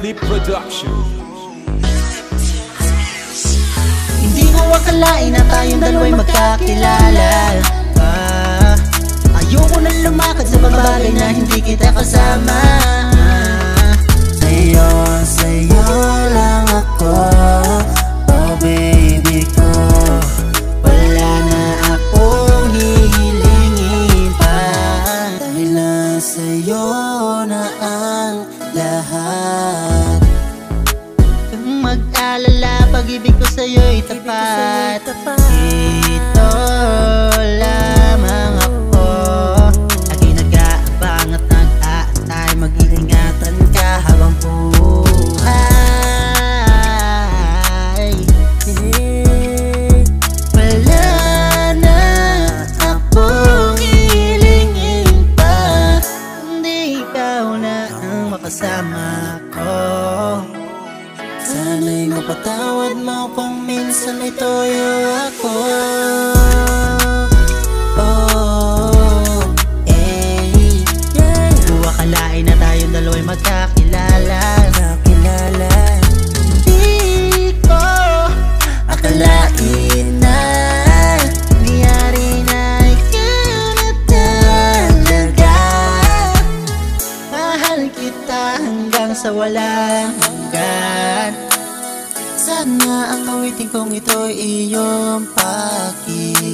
Clip Production. Hindi ko akalain na tayong dalawa'y magkakilala. Ayoko nang lumakad sa mga bagay na hindi kita kasama. Sa'yo lang ako, oh baby ko. Wala na akong hihilingin pa, dahil lang sa'yo na ang lahat. Kung mag-alala, pag-ibig ko sa'yo'y tapat. Ito lamang ako, lagi nag-aabang at nag-aantay. Mag-iingatan ka habang buhay. Wala na akong hilingin pa, kundi ikaw na ang makasama ko. Sana'y mapatawad mo kung minsan ay toyo ako. Kung akalain na tayong dalawa'y magkakilala. Hindi ko akalain na nangyari na ikaw na talaga. Mahal kita hanggang sa walang hanggan. Sana ang awitin kong ito'y iyong pakikinggan.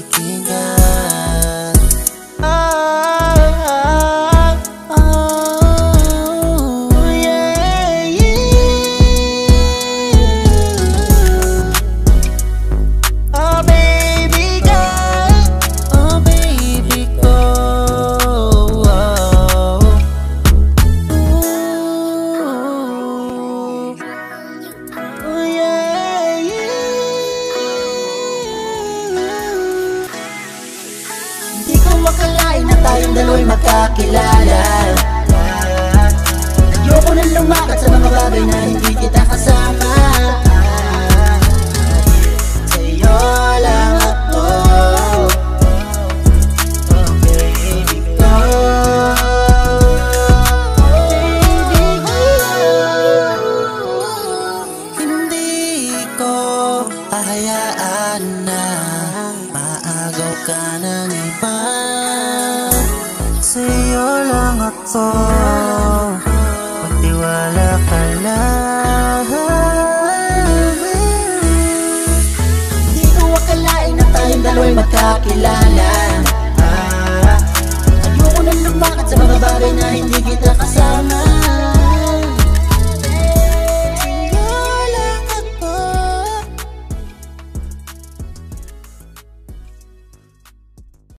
Akalain na tayong dalawa'y magkakilala. Ayoko nang lumakad sa mga bagay na hindi kita kasama. Sa'yo lang ako, oh baby ko. Hindi ko hahayaan na maagaw ka ng iba. Sa'yo lang ako, magtiwala ka lang. Di ko akalain na tayong dalawa'y magkakilala. Ayoko nang lumakad sa mga bagay na hindi kita kasama.